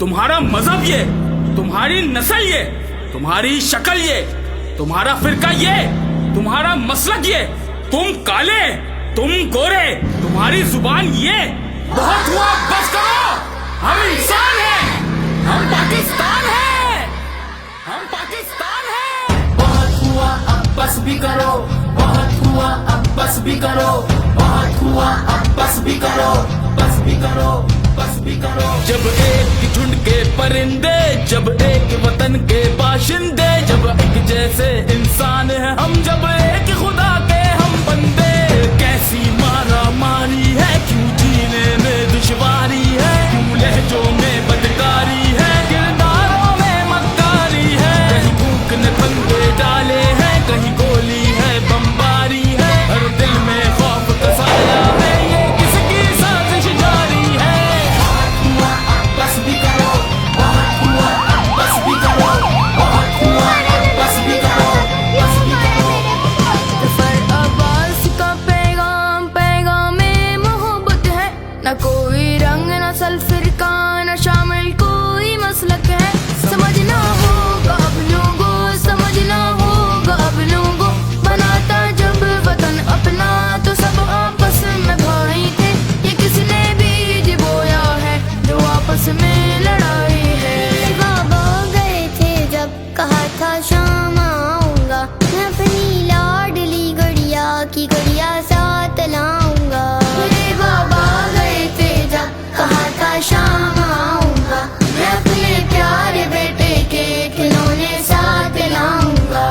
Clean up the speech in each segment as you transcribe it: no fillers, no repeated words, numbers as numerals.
तुम्हारा मजहब ये, तुम्हारी नस्ल ये, तुम्हारी शक्ल ये, तुम्हारा फिरका ये, तुम्हारा मसलक ये, तुम काले, तुम गोरे, तुम्हारी जुबान ये। बहुत हुआ, बस करो। हम इंसान हैं, हम पाकिस्तान हैं, हम पाकिस्तान हैं। बहुत हुआ अब बस भी करो, बहुत हुआ अब बस भी करो, बहुत हुआ अब बस भी करो, बस भी करो, बस भी करो। जब एक झुंड के परिंदे, जब एक वतन के बाशिंदे, जब एक जैसे इंसान है हम, जब एक खुदा के हम बंदे। कैसी मारा मारी है, क्यों जीने में दुश्वारी है, क्यों लहजों में बदकारी है, किरदारों में मक्कारी है। कहीं भूख ने फंदे डाले हैं, कहीं गोली है, बमबारी है, हर दिल में खौफ का साया है, ये किसकी साजिश जारी है। बहुत हुआ अब बस भी करो, बहुत हुआ अब बस भी करो, बहुत हुआ अब बस भी करो, बस भी करो। सफर अब्बास का पैगाम, पैगाम में मोहब्बत है, न कोई रंग न सल फिरका, न शामिल कोई मसलक है। समझना होगा अब लोगों, समझना होगा अब लोगों, बनाता जब वतन अपना तो सब आपस में भाई थे। ये किसने बीज बोया है जो आपस में लड़ाई है। बाबा गए थे जब कहा था शाम आऊंगा, मैं अपनी लाडली गड़िया की गड़िया साथ लाऊंगा। मेरे बाबा गए थे जब कहा था शाम आऊंगा, मैं अपने प्यारे बेटे के खिलौने साथ लाऊंगा।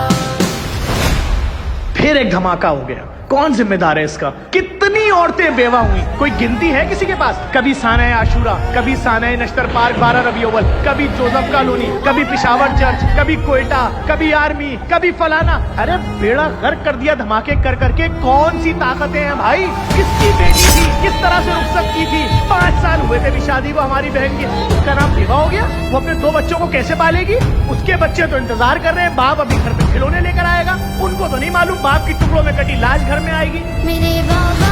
फिर एक धमाका हो गया। कौन जिम्मेदार है इसका? कितनी औरतें बेवा हुई, कोई गिनती है किसी के पास? कभी साना आशूरा, कभी साना नश्तर पार्क 12 रबी अव्वल, कभी जोसेफ कॉलोनी, कभी पिशावर चर्च, कभी कोयटा, कभी आर्मी, कभी फलाना। अरे बेड़ा गर्क कर दिया धमाके कर करके। कौन सी ताकतें हैं भाई? किसकी बेटी थी, किस तरह से रुखसत की थी? 5 साल हुए थे भी शादी को हमारी बहन की, उसका नाम बेवा हो गया। वो अपने 2 बच्चों को कैसे पालेगी? उसके बच्चे तो इंतजार कर रहे हैं, बाप अभी घर पे खिलौने लेकर आएगा। उनको तो नहीं मालूम बाप की टुकड़ों में कटी लाश घर में आएगी। मेरे बाबा